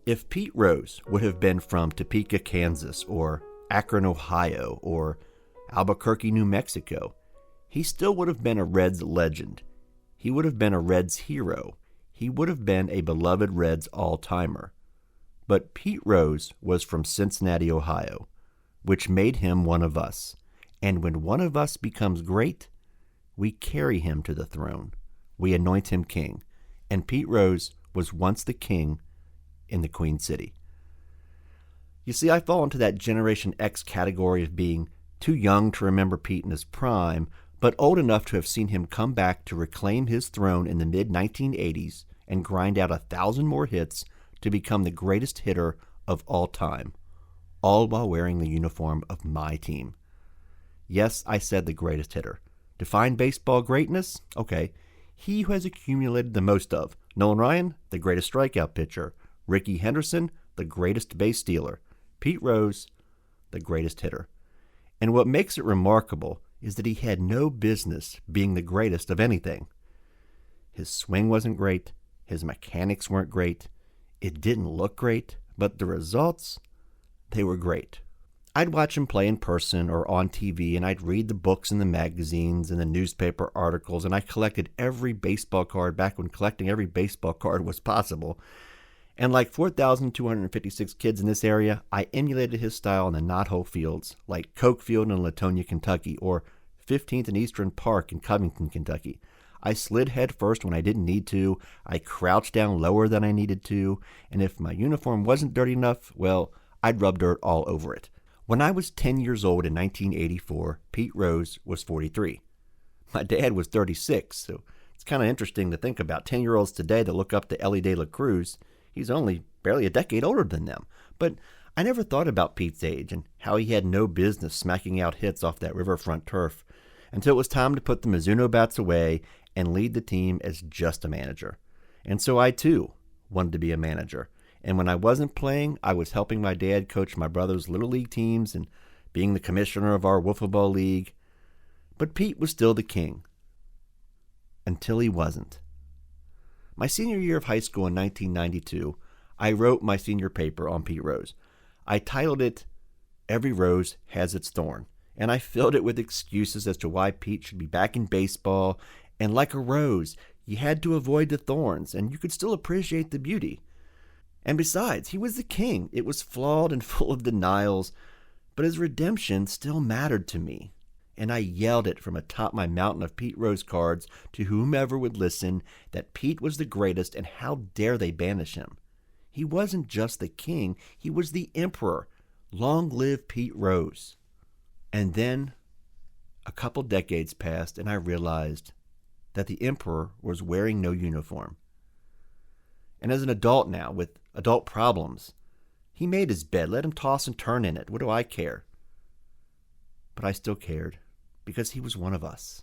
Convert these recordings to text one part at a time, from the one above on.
If Pete Rose would have been from Topeka, Kansas, or Akron, Ohio, or Albuquerque, New Mexico, he still would have been a Reds legend. He would have been a Reds hero. He would have been a beloved Reds all-timer. But Pete Rose was from Cincinnati, Ohio, which made him one of us. And when one of us becomes great, we carry him to the throne. We anoint him king. And Pete Rose was once the king in the Queen City. You see, I fall into that Generation X category of being too young to remember Pete in his prime, but old enough to have seen him come back to reclaim his throne in the mid-1980s and grind out 1,000 more hits to become the greatest hitter of all time, all while wearing the uniform of my team. Yes, I said the greatest hitter. Define baseball greatness? Okay. He who has accumulated the most of. Nolan Ryan, the greatest strikeout pitcher. Rickey Henderson, the greatest base stealer. Pete Rose, the greatest hitter. And what makes it remarkable is that he had no business being the greatest of anything. His swing wasn't great. His mechanics weren't great. It didn't look great, but the results, they were great. I'd watch him play in person or on TV, and I'd read the books and the magazines and the newspaper articles, and I collected every baseball card back when collecting every baseball card was possible. And like 4,256 kids in this area, I emulated his style in the knothole fields like Coke Field in Latonia, Kentucky, or 15th and Eastern Park in Covington, Kentucky. I slid head first when I didn't need to, I crouched down lower than I needed to, and if my uniform wasn't dirty enough, well, I'd rub dirt all over it. When I was 10 years old in 1984, Pete Rose was 43. My dad was 36, so it's kind of interesting to think about 10-year-olds today that look up to Ellie De La Cruz. He's only barely a decade older than them. But I never thought about Pete's age and how he had no business smacking out hits off that riverfront turf until it was time to put the Mizuno bats away and lead the team as just a manager. And so I, too, wanted to be a manager. And when I wasn't playing, I was helping my dad coach my brother's Little League teams and being the commissioner of our wiffle ball league. But Pete was still the king. Until he wasn't. My senior year of high school in 1992, I wrote my senior paper on Pete Rose. I titled it, "Every Rose Has Its Thorn," and I filled it with excuses as to why Pete should be back in baseball, and like a rose, you had to avoid the thorns, and you could still appreciate the beauty. And besides, he was the king. It was flawed and full of denials, but his redemption still mattered to me. And I yelled it from atop my mountain of Pete Rose cards to whomever would listen that Pete was the greatest, and how dare they banish him. He wasn't just the king, he was the emperor. Long live Pete Rose. And then a couple decades passed, and I realized that the emperor was wearing no uniform. And as an adult now, with adult problems, he made his bed. Let him toss and turn in it. What do I care? But I still cared, because he was one of us.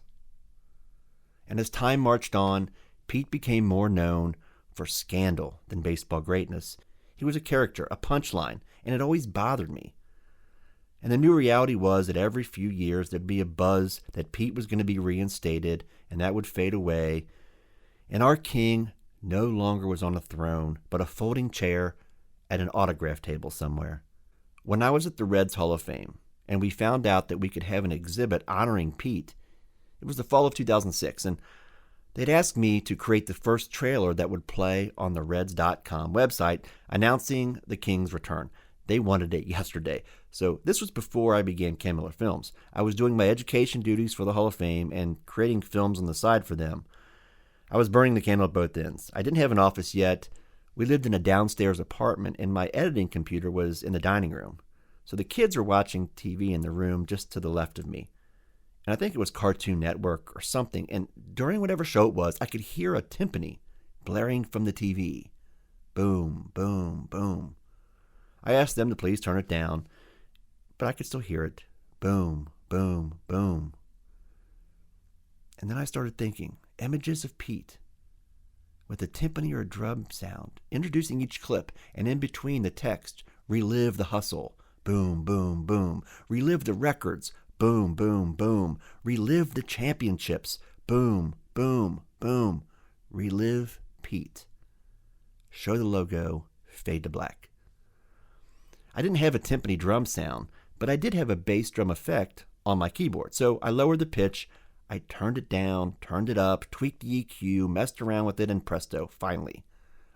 And as time marched on, Pete became more known for scandal than baseball greatness. He was a character, a punchline, and it always bothered me. And the new reality was that every few years there'd be a buzz that Pete was going to be reinstated, and that would fade away. And our king no longer was on a throne, but a folding chair at an autograph table somewhere. When I was at the Reds Hall of Fame, and we found out that we could have an exhibit honoring Pete, it was the fall of 2006, and they'd asked me to create the first trailer that would play on the Reds.com website announcing the King's return. They wanted it yesterday. So this was before I began Ken Miller Films. I was doing my education duties for the Hall of Fame and creating films on the side for them. I was burning the candle at both ends. I didn't have an office yet. We lived in a downstairs apartment, and my editing computer was in the dining room. So the kids were watching TV in the room just to the left of me. And I think it was Cartoon Network or something, and during whatever show it was, I could hear a timpani blaring from the TV. Boom, boom, boom. I asked them to please turn it down, but I could still hear it. Boom, boom, boom. And then I started thinking, images of Pete, with a timpani or a drum sound, introducing each clip, and in between the text, relive the hustle. Boom, boom, boom. Relive the records. Boom, boom, boom. Relive the championships. Boom, boom, boom. Relive Pete. Show the logo. fade to black. I didn't have a timpani drum sound, but I did have a bass drum effect on my keyboard. So I lowered the pitch, I turned it down, turned it up, tweaked the EQ, messed around with it, and presto, finally,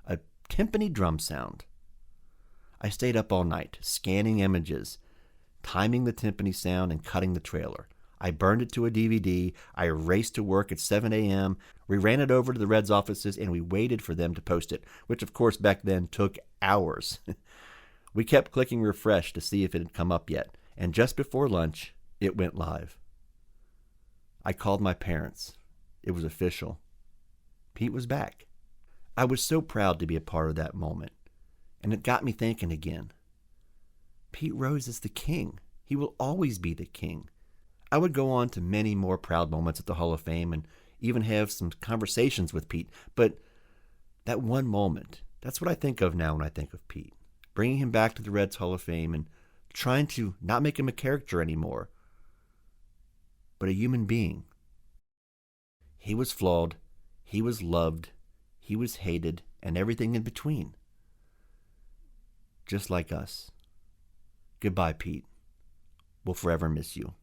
a timpani drum sound. I stayed up all night, scanning images, timing the timpani sound, and cutting the trailer. I burned it to a DVD. I raced to work at 7 a.m. We ran it over to the Reds offices, and we waited for them to post it, which, of course, back then took hours. We kept clicking refresh to see if it had come up yet, and just before lunch, it went live. I called my parents. It was official. Pete was back. I was so proud to be a part of that moment, and it got me thinking again. Pete Rose is the king. He will always be the king. I would go on to many more proud moments at the Hall of Fame and even have some conversations with Pete, but that one moment, that's what I think of now when I think of Pete. Bringing him back to the Reds Hall of Fame and trying to not make him a character anymore, but a human being. He was flawed, he was loved, he was hated, and everything in between. Just like us. Goodbye, Pete. We'll forever miss you.